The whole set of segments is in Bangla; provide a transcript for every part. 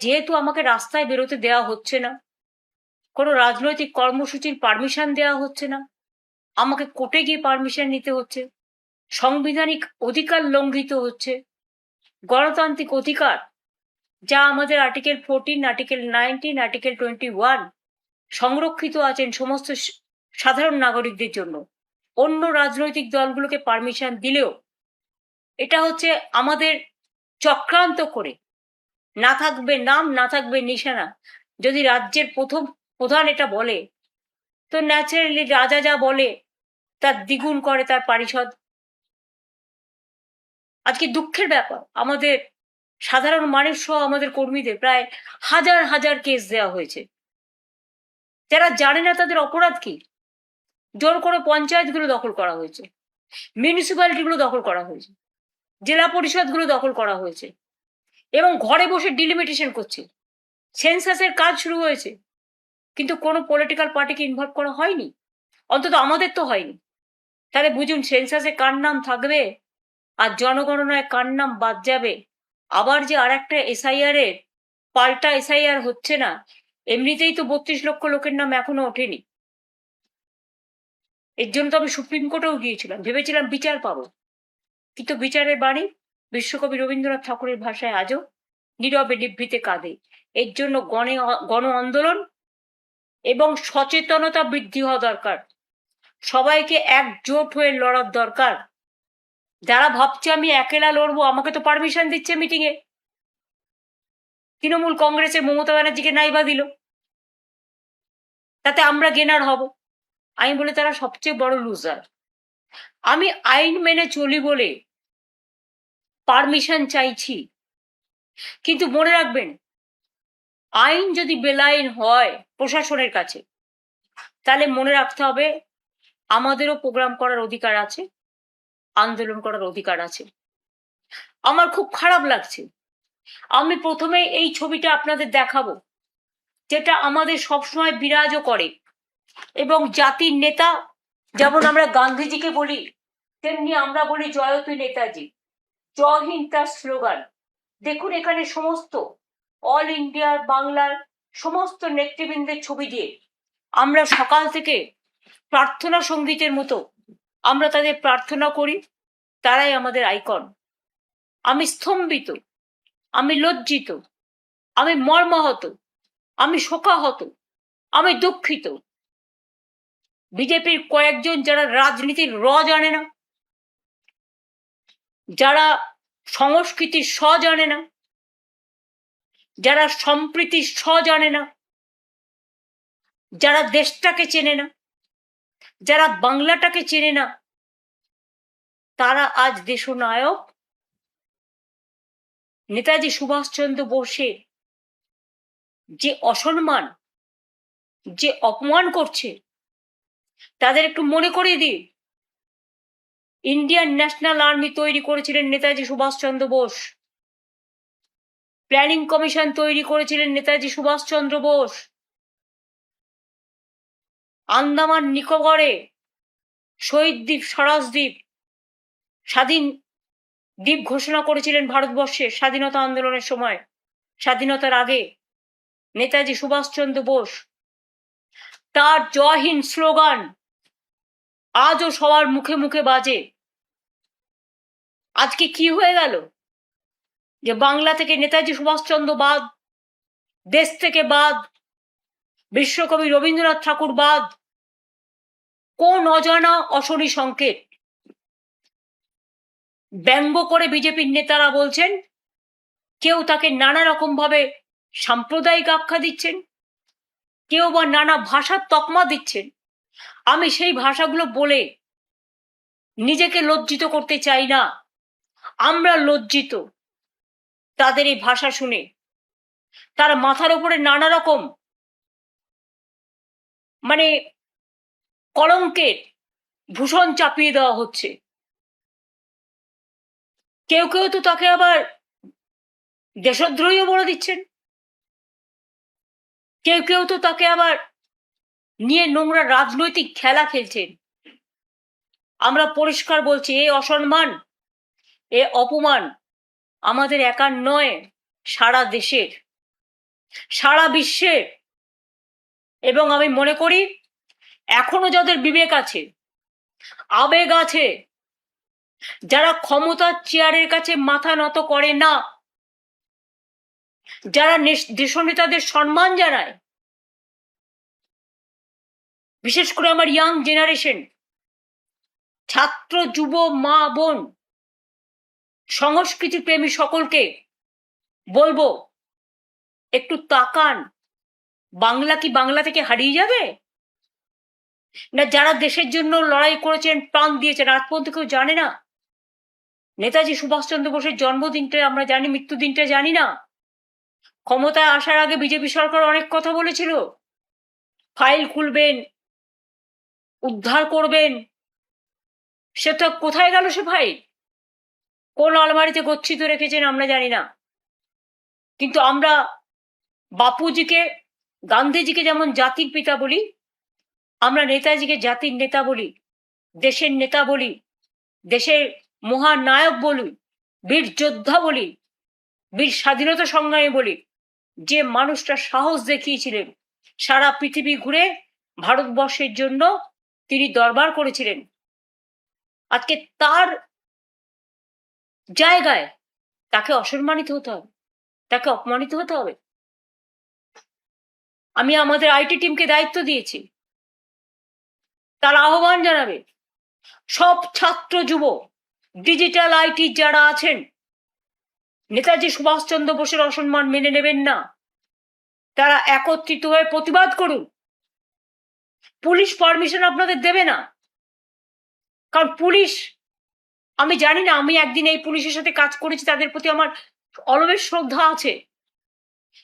যেহেতু আমাকে রাস্তায় বেরোতে দেওয়া হচ্ছে না, কোনো রাজনৈতিক কর্মসূচির পারমিশন দেওয়া হচ্ছে না, আমাকে কোর্টে গিয়ে পারমিশন নিতে হচ্ছে, সাংবিধানিক অধিকার লঙ্ঘিত হচ্ছে, গণতান্ত্রিক অধিকার যা আমাদের আর্টিকেল 14, আর্টিকেল 19, আর্টিকেল 21 সংরক্ষিত আছেন সমস্ত সাধারণ নাগরিকদের জন্য, অন্য রাজনৈতিক দলগুলোকে পারমিশন দিলেও এটা হচ্ছে আমাদের চক্রান্ত করে, না থাকবে নাম, না থাকবে নিশানা। যদি রাজ্যের প্রথম প্রধান এটা বলে, তো ন্যাচারালি রাজা যা বলে তার দ্বিগুণ করে তার পারিষদ। আজকে দুঃখের ব্যাপার, আমাদের সাধারণ মানুষ সহ আমাদের কর্মীদের প্রায় হাজার হাজার কেস দেওয়া হয়েছে। যারা জানে না তাদের অপরাধ কি, জোর করে পঞ্চায়েতগুলো দখল করা হয়েছে, মিউনিসিপ্যালিটিগুলো দখল করা হয়েছে, জেলা পরিষদগুলো দখল করা হয়েছে, এবং ঘরে বসে ডিলিমিটেশন করছে। সেন্সাসের কাজ শুরু হয়েছে, কিন্তু কোনো পলিটিক্যাল পার্টিকে ইনভলভ করা হয়নি, অন্তত আমাদের তো হয়নি। তাহলে বুঝুন সেন্সাসে কার নাম থাকবে আর জনগণনায় কার নাম বাদ যাবে। আবার যে আর একটা এসআইআর এর পাল্টা এসআইআর হচ্ছে না, এমনিতেই তো 32 লক্ষ লোকের নাম এখনো ওঠেনি। এর জন্য তো আমি সুপ্রিম কোর্টেও গিয়েছিলাম, ভেবেছিলাম বিচার পাবো, কিন্তু বিচারের বাণী বিশ্বকবি রবীন্দ্রনাথ ঠাকুরের ভাষায় আজও নীরবে নিভৃতে কাঁদে। এর জন্য গণ আন্দোলন এবং সচেতনতা বৃদ্ধি হওয়া দরকার, সবাইকে একজোট হয়ে লড়ার দরকার। যারা ভাবছে আমি একেলা লড়বো, আমাকে তো পারমিশন দিচ্ছে মিটিং এ, তৃণমূল কংগ্রেসের মমতা ব্যানার্জিকে নাইবা দিল, তাতে আমরা গেনার হব। আমি বলে তারা সবচেয়ে বড় লুজার। আমি আইন মেনে চলি বলে পারমিশন চাইছি, কিন্তু মনে রাখবেন আইন যদি বেলাইন হয় প্রশাসনের কাছে, তাহলে মনে রাখতে হবে আমাদেরও প্রোগ্রাম করার অধিকার আছে, আন্দোলন করার অধিকার আছে। আমার খুব খারাপ লাগছে, আমি প্রথমে এই ছবিটা আপনাদের দেখাবো যেটা আমাদের সবসময় বিরাজও করে, এবং জাতির নেতা যেমন আমরা গান্ধীজিকে বলি, তেমনি আমরা বলি জয়তু নেতাজি, জয় হিন্দ তার স্লোগান। দেখুন এখানে সমস্ত অল ইন্ডিয়ার বাংলার সমস্ত নেতৃবৃন্দের ছবি দিয়ে আমরা সকাল থেকে প্রার্থনা সঙ্গীতের মতো আমরা তাদের প্রার্থনা করি, তারাই আমাদের আইকন। আমি স্তম্ভিত, আমি লজ্জিত, আমি মর্মাহত, আমি শোকাহত, আমি দুঃখিত। বিজেপির কয়েকজন যারা রাজনীতির জানে না, যারা সংস্কৃতির জানে না, যারা সম্প্রীতির জানে না, যারা দেশটাকে চেনে না, যারা বাংলাটাকে চেনে না, তারা আজ দেশনায়ক নেতাজি সুভাষচন্দ্র বোসের যে অসম্মান, যে অপমান করছে, তাদের একটু মনে করিয়ে দিই, ইন্ডিয়ান ন্যাশনাল আর্মি তৈরি করেছিলেন নেতাজি সুভাষচন্দ্র বোস, প্ল্যানিং কমিশন তৈরি করেছিলেন নেতাজি সুভাষচন্দ্র বোস, আন্দামান নিকোবরে শহীদ দ্বীপ, স্বরাজ দ্বীপ, স্বাধীন দ্বীপ ঘোষণা করেছিলেন ভারতবর্ষের স্বাধীনতা আন্দোলনের সময়, স্বাধীনতার আগে নেতাজি সুভাষচন্দ্র বোস। তার জয় হিন্দ স্লোগান আজও সবার মুখে মুখে বাজে। আজকে কি হয়ে গেল যে বাংলা থেকে নেতাজি সুভাষচন্দ্র বাদ, দেশ থেকে বাদ, বিশ্বকবি রবীন্দ্রনাথ ঠাকুর বাদ, কোন অজানা অশনি সংকেত। ব্যঙ্গ করে বিজেপির নেতারা বলছেন, কেউ তাকে নানা রকম ভাবে সাম্প্রদায়িক আখ্যা দিচ্ছেন, কেউ বা নানা ভাষার তকমা দিচ্ছেন। আমি সেই ভাষাগুলো বলে নিজেকে লজ্জিত করতে চাই না, আমরা লজ্জিত তাদের এই ভাষা শুনে। তার মাথার উপরে নানা রকম মানে কলঙ্কের ভূষণ চাপিয়ে দেওয়া হচ্ছে। কেউ কেউ তো তাকে আবার দেশদ্রোহীও বলে দিচ্ছেন, কেউ কেউ তো তাকে আবার নিয়ে নোংরা রাজনৈতিক খেলা খেলছেন। আমরা পরিষ্কার বলছি, এ অসম্মান, এ অপমান আমাদের একার নয়, সারা দেশের। সারা বিশ্বে, এবং আমি মনে করি এখনো যাদের বিবেক আছে, আবেগ আছে, যারা ক্ষমতার চেয়ারের কাছে মাথা নত করে না, যারা দেশনেতাদের সম্মান জানায়, বিশেষ করে আমার ইয়াং জেনারেশন, ছাত্র, যুব, মা, বোন, সংস্কৃতি প্রেমী সকলকে বলবো, একটু তাকান। বাংলা কি বাংলা থেকে হারিয়ে যাবে? না যারা দেশের জন্য লড়াই করেছেন, প্রাণ দিয়েছেন, আজ পর্যন্ত কেউ জানে না? নেতাজি সুভাষচন্দ্র বোসের জন্মদিনটা আমরা জানি, মৃত্যুদিনটা জানি না? ক্ষমতায় আসার আগে বিজেপি সরকার অনেক কথা বলেছিল, ফাইল খুলবেন, উদ্ধার করবেন। সেটা কোথায় গেল সে ফাইল? কোন আলমারিতে গচ্ছিত রেখেছেন আমরা জানি না। কিন্তু আমরা বাপুজিকে, গান্ধীজিকে যেমন জাতির পিতা বলি, আমরা নেতাজিকে জাতির নেতা বলি, দেশের নেতা বলি, দেশের মহানায়ক বলি, বীর যোদ্ধা বলি, বীর স্বাধীনতা সংগ্রামী বলি। যে মানুষটা সাহস দেখিয়েছিলেন, সারা পৃথিবী ঘুরে ভারতবর্ষের জন্য তিনি দরবার করেছিলেন, আজকে তার জায়গায় তাকে অসম্মানিত হতে হবে, তাকে অপমানিত হতে হবে? আমি আমাদের আইটি টিমকে দায়িত্ব দিয়েছি, তারা আহ্বান জানাবে সব ছাত্র, যুব, ডিজিটাল আইটি যারা আছেন, নেতাজি সুভাষচন্দ্র বোসের অসম্মান মেনে নেবেন না, তারা একত্রিত হয়ে প্রতিবাদ করুন। পুলিশ পারমিশন আপনাদের দেবে না, কারণ পুলিশ, আমি জানি না, আমি একদিন এই পুলিশের সাথে কাজ করেছি, তাদের প্রতি আমার অলবেশ শ্রদ্ধা আছে,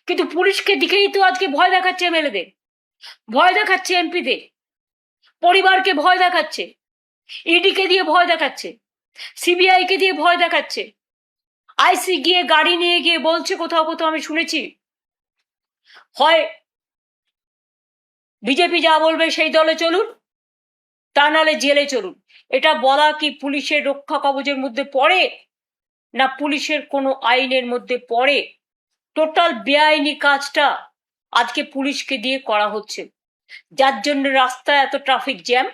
কিন্তু পুলিশকে দিকেই তো আজকে ভয় দেখাচ্ছে এমএলএদের, ভয় দেখাচ্ছে এমপিদের, পরিবারকে ভয় দেখাচ্ছে, ইডিকে দিয়ে ভয় দেখাচ্ছে, সিবিআই কে দিয়ে ভয় দেখাচ্ছে, আইসি গিয়ে গাড়ি নিয়ে গিয়ে বলছে, কোথাও কোথাও আমি শুনেছি, হয় বিজেপি যা বলবে সেই দলে চলুন, তা নাহলে জেলে চলুন। এটা বলা কি পুলিশের রক্ষা কবচের মধ্যে পড়ে, না পুলিশের কোনো আইনের মধ্যে পড়ে? টোটাল বেআইনি কাজটা আজকে পুলিশকে দিয়ে করা হচ্ছে, যার জন্য রাস্তায় এত ট্রাফিক জ্যাম,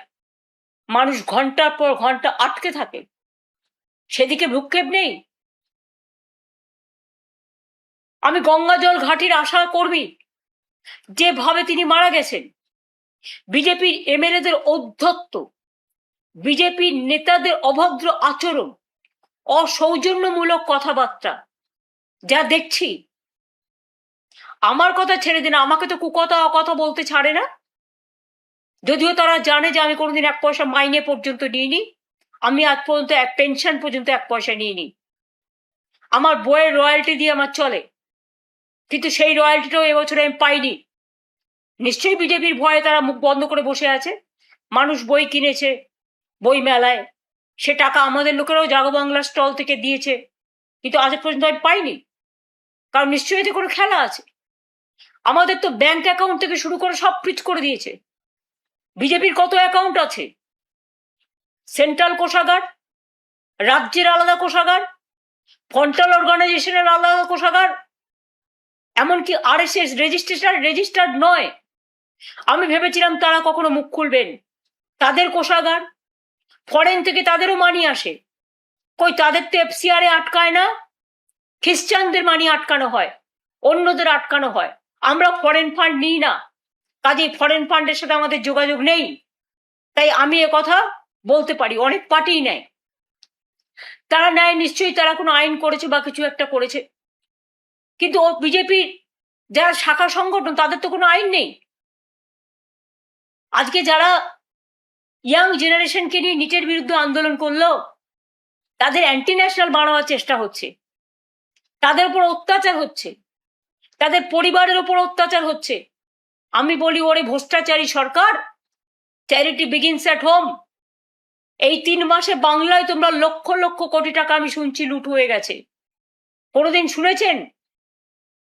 মানুষ ঘন্টার পর ঘন্টা আটকে থাকে, সেদিকে ভ্রুক্ষেপ নেই। আমি গঙ্গাজল ঘাটির আশা কর্মী, যেভাবে তিনি মারা গেছেন, বিজেপির এমএলএদের ঔদ্ধত্য, বিজেপির নেতাদের অভদ্র আচরণ, অসৌজন্যমূলক কথাবার্তা যা দেখছি, আমার কথা ছেড়ে দিন, আমাকে তো কুকথা অকথা বলতে ছাড়ে না। যদিও তারা জানে যে আমি কোনোদিন 1 পয়সা মাইনে পর্যন্ত নিইনি, আমি আজ পর্যন্ত পেনশন পর্যন্ত 1 পয়সা নিইনি, আমার বইয়ের রয়্যালটি দিয়ে আমার চলে, কিন্তু সেই রয়্যালটিটাও এবছরে আমি পাইনি। নিশ্চয়ই বিজেপির ভয়ে তারা মুখ বন্ধ করে বসে আছে। মানুষ বই কিনেছে বই মেলায়, সে টাকা আমাদের লোকেরাও জাগো বাংলা স্টল থেকে দিয়েছে, কিন্তু আজ পর্যন্ত আমি পাইনি, কারণ নিশ্চয়ই এতে কোনো খেলা আছে। আমাদের তো ব্যাংক অ্যাকাউন্ট থেকে শুরু করে সব ফ্রিজ করে দিয়েছে। বিজেপির কত অ্যাকাউন্ট আছে? সেন্ট্রাল কোষাগার, রাজ্যের আলাদা কোষাগার, ফন্টাল অর্গানাইজেশনের আলাদা কোষাগার, এমনকি আরএসএস রেজিস্টার্ড নয়। আমি ভেবেছিলাম তারা কখনো মুখ খুলবেন, তাদের কোষাগার, ফরেন থেকে তাদেরও মানি আসে, কই তাদের তো এফসিআর এ আটকায় না, খ্রিস্টানদের মানি আটকানো হয়, অন্যদের আটকানো হয়, আমরা ফরেন ফান্ড নিই না, কাজেই ফরেন ফান্ডের সাথে আমাদের যোগাযোগ নেই। তাই আমি কথা বলতে পারি, অনেক পার্টিই নেয়, তারা নেয় নিশ্চয়ই, তারা কোনো আইন করেছে বা কিছু একটা করেছে, কিন্তু বিজেপির যারা শাখা সংগঠন তাদের তো কোনো আইন নেই। আজকে যারা ইয়াং জেনারেশনকে নিয়ে নিটের বিরুদ্ধে আন্দোলন করলো, তাদের অ্যান্টি ন্যাশনাল বানানোর চেষ্টা হচ্ছে, তাদের উপর অত্যাচার হচ্ছে, তাদের পরিবারের উপর অত্যাচার হচ্ছে। আমি বলি, ওরে ভ্রষ্টাচারী সরকার, চ্যারিটি বিগিনস অ্যাট হোম। এই 3 মাসে বাংলায় তোমরা লক্ষ লক্ষ কোটি টাকা আমি শুনছি লুট হয়ে গেছে। কোনোদিন শুনেছেন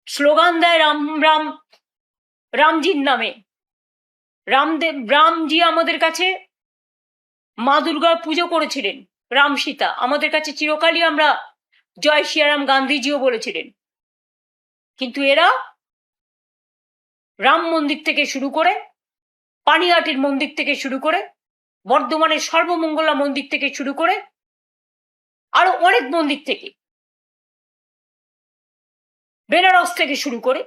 স্লোগান দেয় রাম রাম, রামজির নামে? রামজি আমাদের কাছে মা দুর্গার পুজো করেছিলেন, রাম সীতা আমাদের কাছে চিরকালই আমরা জয় শ্রীরাম গান্ধীজিও বলেছিলেন, কিন্তু এরা রাম মন্দির থেকে শুরু করে, পানিহাটির মন্দির থেকে শুরু করে, বর্ধমানের সর্বমঙ্গলা মন্দির থেকে শুরু করে, আরো অনেক মন্দির থেকে, বেনারস থেকে শুরু করে,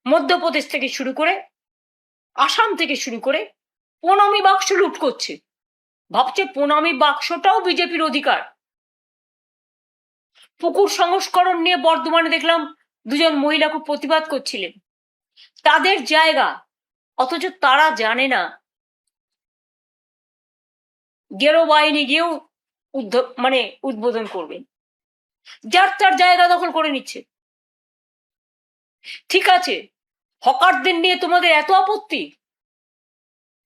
মধ্যপ্রদেশ থেকে শুরু করে, আসাম থেকে শুরু করে প্রণামী বাক্স লুট করছে। ভাবছে প্রণামী বাক্সটাও বিজেপির অধিকার। পুকুর সংস্করণ নিয়ে বর্ধমানে দেখলাম দুজন মহিলা খুব প্রতিবাদ করছিলেন। তাদের জায়গা, অথচ তারা জানে না গেরো বাহিনী গিয়েও উদ্বোধন করবেন। যার তার জায়গা দখল করে নিচ্ছে। ঠিক আছে, হকারদের নিয়ে তোমাদের এত আপত্তি,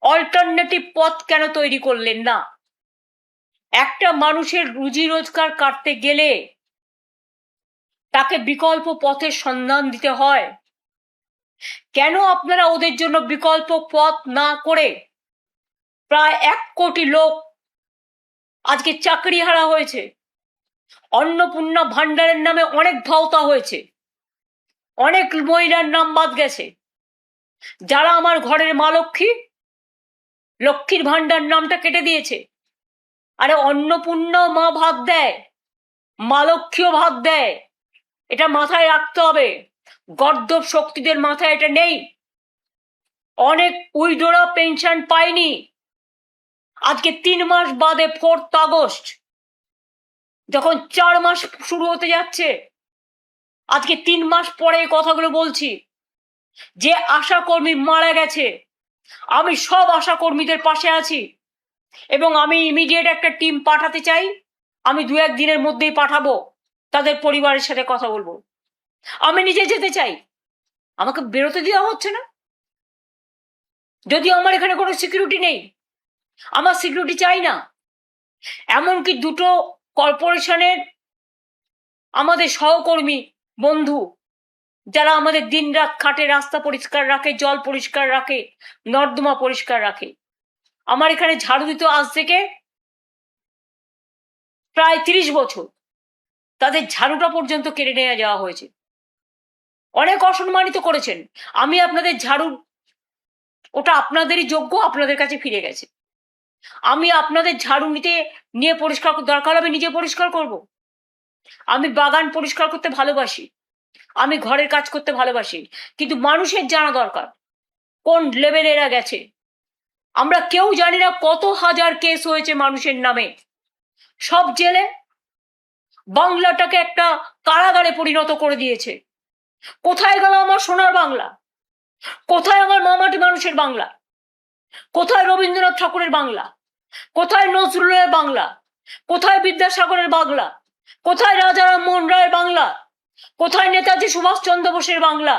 অল্টারনেটিভ পথ কেন তৈরি করলেন না? একটা মানুষের রুজি রোজগার কাটতে গেলে তাকে বিকল্প পথের সন্ধান দিতে হয়। কেন আপনারা ওদের জন্য বিকল্প পথ না করে প্রায় 1 কোটি লোক আজকে চাকরি হারা হয়েছে? অন্নপূর্ণা ভান্ডারের নামে অনেক ভাওতা হয়েছে, অনেক মহিলার নাম বাদ গেছে। যারা আমার ঘরের মা লক্ষ্মী, লক্ষ্মীর ভান্ডার নামটা কেটে দিয়েছে। আরে অন্নপূর্ণা মা ভাত দেয়, মা লক্ষ্মীও ভাত দেয়, এটা মাথায় রাখতে হবে। গর্দভ শক্তিদের মাথায় এটা নেই। অনেক উইডোরা পেনশন পায়নি। আজকে 3 মাস বাদে 4 আগস্ট, যখন 4 মাস শুরু হতে যাচ্ছে, আজকে 3 মাস পরে এই কথাগুলো বলছি। যে আশাকর্মী মারা গেছে, আমি সব আশাকর্মীদের পাশে আছি এবং আমি ইমিডিয়েট একটা টিম পাঠাতে চাই। আমি 2-1 দিনের মধ্যেই পাঠাবো, তাদের পরিবারের সাথে কথা বলবো। আমি নিজে যেতে চাই, আমাকে বেরোতে দেওয়া হচ্ছে না। যদিও আমার এখানে কোনো সিকিউরিটি নেই, আমার সিকিউরিটি চাই না। এমনকি 2টো কর্পোরেশনের আমাদের সহকর্মী বন্ধু, যারা আমাদের দিনরাত খাটে, রাস্তা পরিষ্কার রাখে, জল পরিষ্কার রাখে, নর্দমা পরিষ্কার রাখে, আমার এখানে ঝাড়ু দিতে আজ থেকে প্রায় 30 বছর, তাদের ঝাড়ুটা পর্যন্ত কেড়ে নিয়ে যাওয়া হয়েছে। অনেক অসম্মানিত করেছেন। আমি আপনাদের ঝাড়ু, ওটা আপনাদেরই যোগ্য, আপনাদের কাছে ফিরে গেছে। আমি আপনাদের ঝাড়ু নিয়ে পরিষ্কার, দরকার হবে নিজে পরিষ্কার করব। আমি বাগান পরিষ্কার করতে ভালোবাসি, আমি ঘরের কাজ করতে ভালোবাসি, কিন্তু মানুষের জানা দরকার কোন লেভেলে এরা গেছে। আমরা কেউ জানি না কত হাজার কেস হয়েছে মানুষের নামে, সব জেলে। বাংলাটাকে একটা কারাগারে পরিণত করে দিয়েছে। কোথায় গেল আমার সোনার বাংলা? কোথায় আমার মামাটি মানুষের বাংলা? কোথায় রবীন্দ্রনাথ ঠাকুরের বাংলা? কোথায় নজরুলের বাংলা? কোথায় বিদ্যাসাগরের বাংলা? কোথায় রাজা রামমোহন রায়ের বাংলা? কোথায় নেতাজি সুভাষচন্দ্র বোসের বাংলা?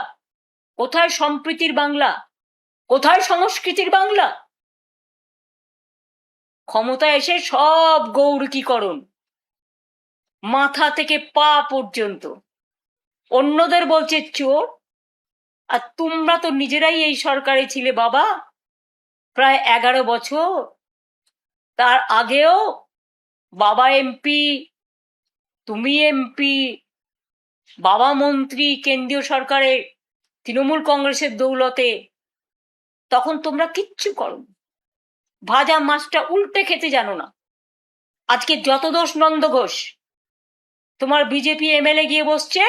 কোথায় সম্প্রীতির বাংলা? কোথায় সংস্কৃতির বাংলা? ক্ষমতায় এসে সব গৌরকীকরণ, মাথা থেকে পা পর্যন্ত। অন্যদের বলছে চোর, আর তোমরা তো নিজেরাই এই সরকারে ছিলে বাবা প্রায় 11 বছর। তার আগেও বাবা এমপি, তুমি এমপি, বাবা মন্ত্রী কেন্দ্রীয় সরকারে তৃণমূল কংগ্রেসের দৌলতে। তখন তোমরা কিচ্ছু করো, ভাজা মাছটা উল্টে খেতে জানো না। আজকে যত দোষ নন্দ ঘোষ, তোমার বিজেপি এমএলএ গিয়ে বসছে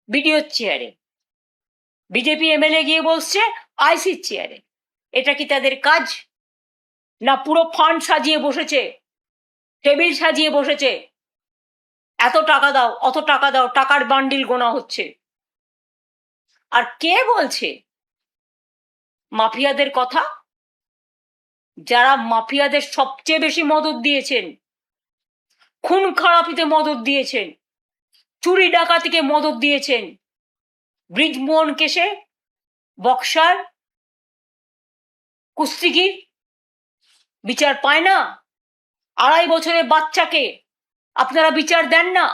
বিডিওর চেয়ারে, বিজেপি এমএলএ গিয়ে বসছে আইসির চেয়ারে। এটা কি তাদের কাজ? না পুরো ফান্ড সাজিয়ে বসেছে, টেবিল সাজিয়ে বসেছে, এত টাকা দাও, অত টাকা দাও, টাকার বান্ডিল গোনা হচ্ছে। আর কে বলছে মাফিয়াদের কথা? যারা মাফিয়াদের সবচেয়ে বেশি মদত দিয়েছেন, খুন খারাপিতে মদত দিয়েছেন, চুরি ডাকাতিকে মদত দিয়েছেন, ব্রিজমোহন কেসে বক্সার, কুস্তিগির বিচার পায় না। 2.5 বছরের বাচ্চাকে আপনারা বিচার দেন না।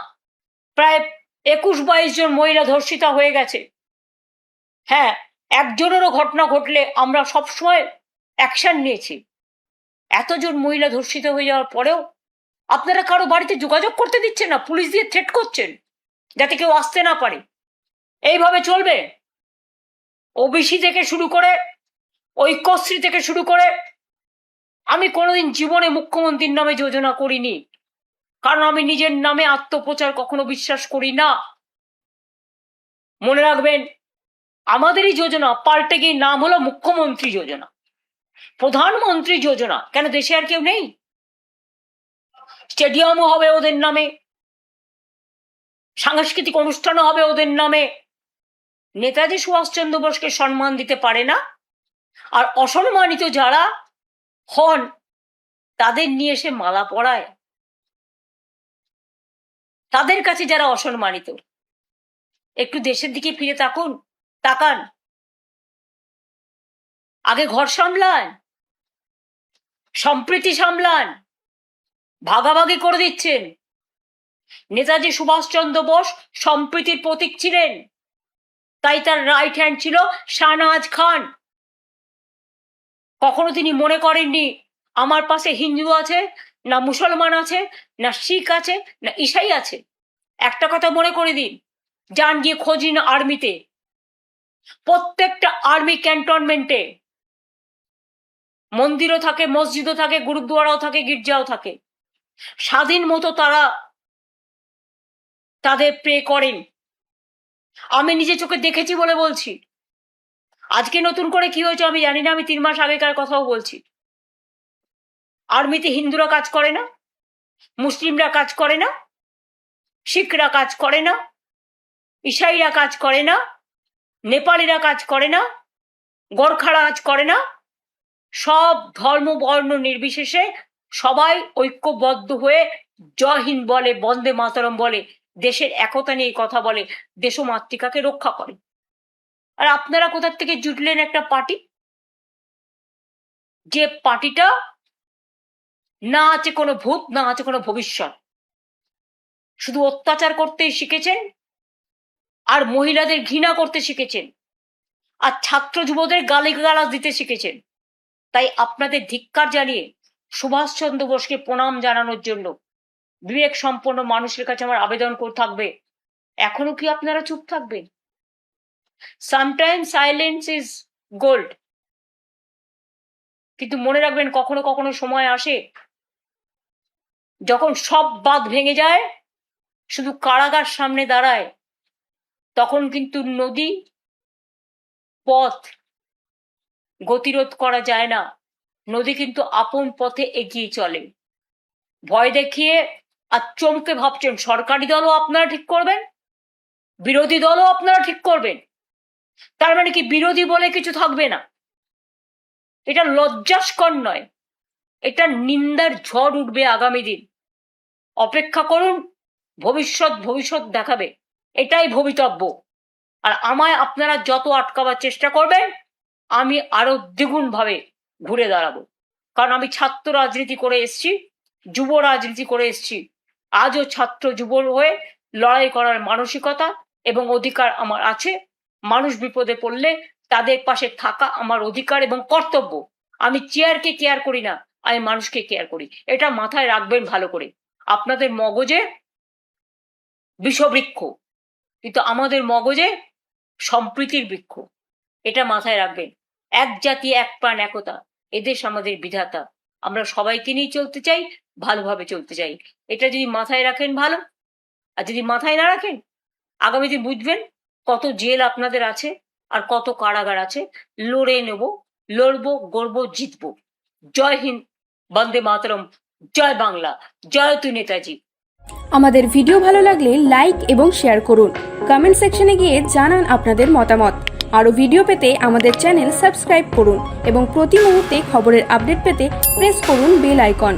প্রায় 21-22 জন মহিলা ধর্ষিতা হয়ে গেছে। হ্যাঁ, একজনেরও ঘটনা ঘটলে আমরা সবসময় অ্যাকশন নিয়েছি। এতজন মহিলা ধর্ষিত হয়ে যাওয়ার পরেও আপনারা কারো বাড়িতে যোগাযোগ করতে দিচ্ছেন না, পুলিশ দিয়ে থ্রেট করছেন যাতে কেউ আসতে না পারে। এইভাবে চলবে? ওবিসি থেকে শুরু করে ঐক্যশ্রী থেকে শুরু করে আমি কোনোদিন জীবনে মুখ্যমন্ত্রীর নামে যোজনা করিনি, কারণ আমি নিজের নামে আত্মপ্রচার কখনো বিশ্বাস করি না। মনে রাখবেন, আমাদেরই যোজনা পাল্টে গিয়ে নাম হলো মুখ্যমন্ত্রী যোজনা, প্রধানমন্ত্রী যোজনা। কেন দেশে আর কেউ নেই? স্টেডিয়ামও হবে ওদের নামে, সাংস্কৃতিক অনুষ্ঠানও হবে ওদের নামে। নেতাজি সুভাষচন্দ্র বোসকে সম্মান দিতে পারে না, আর অসম্মানিত যারা হন তাদের নিয়ে এসে মালা পরায়। তাদের কাছে যারা অসম্মানিত, একটু দেশের দিকে ফিরে তাকান। আগে ঘর সামলান, সম্প্রীতি সামলান। ভাগাভাগি করে দিচ্ছেন। নেতাজি সুভাষচন্দ্র বোস সম্প্রীতির প্রতীক ছিলেন, তাই তার রাইট হ্যান্ড ছিল শাহনওয়াজ খান। কখনো তিনি মনে করেননি আমার পাশে হিন্দু আছে, না মুসলমান আছে, না শিখ আছে, না ঈসাই আছে। একটা কথা মনে করে দিন, যান গিয়ে খোঁজ নিন আর্মিতে, প্রত্যেকটা আর্মি ক্যান্টনমেন্টে মন্দিরও থাকে, মসজিদও থাকে, গুরুদ্বারাও থাকে, গির্জাও থাকে। স্বাধীন মতো তারা তাদের প্রে করেন। আমি নিজে চোখে দেখেছি বলে বলছি। আজকে নতুন করে কি হয়েছে আমি জানি না, আমি 3 মাস আগেকার কথাও বলছি। আর্মিতে হিন্দুরা কাজ করে না, মুসলিমরা কাজ করে না, শিখরা কাজ করে না, ঈসাইরা কাজ করে না, নেপালিরা কাজ করে না, গোর্খারা কাজ করে না। সব ধর্ম বর্ণ নির্বিশেষে সবাই ঐক্যবদ্ধ হয়ে জয় হিন্দ বলে, বন্দে মাতরম বলে, দেশের একতা নিয়ে কথা বলে, দেশ ও মাতৃকাকে রক্ষা করে। আর আপনারা কোথা থেকে জুটলেন একটা পার্টি, যে পার্টিটা না আছে কোনো ভূত, না আছে কোনো ভবিষ্যৎ, শুধু অত্যাচার করতেই শিখেছেন, আর মহিলাদের ঘৃণা করতে শিখেছেন, আর ছাত্র যুবদের গালিগালাজ দিতে শিখেছেন। তাই আপনাদের ধিক্কার জানিয়ে সুভাষচন্দ্র বোসকে প্রণাম জানানোর জন্য বিবেক সম্পন্ন মানুষের কাছে আমার আবেদন করে থাকবে, এখনো কি আপনারা চুপ থাকবেন? Sometime silence is gold. কিন্তু মনে রাখবেন, কখনো কখনো সময় আসে যখন সব বাঁধ ভেঙে যায়, শুধু কারাগার সামনে দাঁড়ায়, তখন কিন্তু নদী পথ গতিরোধ করা যায় না। নদী কিন্তু আপন পথে এগিয়ে চলে। ভয় দেখিয়ে আর চমকে ভাবছেন সরকারি দলও আপনারা ঠিক করবেন, বিরোধী দলও আপনারা ঠিক করবেন, তার মানে কি বিরোধী বলে কিছু থাকবে না? এটা লজ্জাস্কর নয়, এটা নিন্দার ঝড় উঠবে আগামী দিন। অপেক্ষা করুন, ভবিষ্যৎ দেখাবে, এটাই ভবিতব্য। আর আমায় আপনারা যত আটকাবার চেষ্টা করবেন, আমি আরো দ্বিগুণ ভাবে ঘুরে দাঁড়াবো। কারণ আমি ছাত্র রাজনীতি করে এসছি, যুব রাজনীতি করে এসছি। আজও ছাত্র যুব হয়ে লড়াই করার মানসিকতা এবং অধিকার আমার আছে। মানুষ বিপদে পড়লে তাদের পাশে থাকা আমার অধিকার এবং কর্তব্য। আমি চেয়ারকে কেয়ার করি না, আমি মানুষকে কেয়ার করি। এটা মাথায় রাখবেন ভালো করে। আপনাদের মগজে বিষবৃক্ষ, কিন্তু আমাদের মগজে সম্প্রীতির বৃক্ষ। এটা মাথায় রাখবেন। এক জাতি, এক প্রাণ, একতা, এদেশ আমাদের বিধাতা। আমরা সবাইকে নিয়ে চলতে চাই, ভালোভাবে চলতে চাই। এটা যদি মাথায় রাখেন ভালো, আর যদি মাথায় না রাখেন, আগামী দিন বুঝবেন কত জেল আপনাদের আছে আর কত কারাগার আছে। লড়ে নেব, লড়বো, গড়বো, জিতবো। জয় হিন্দ, বন্দে মাতরম, জয় বাংলা, জয় তু নেতাজি। আমাদের ভিডিও ভালো লাগলে লাইক এবং শেয়ার করুন। কমেন্ট সেকশনে গিয়ে জানান আপনাদের মতামত। আরও ভিডিও পেতে আমাদের চ্যানেল সাবস্ক্রাইব করুন এবং প্রতি মুহূর্তে খবরের আপডেট পেতে প্রেস করুন বেল আইকন।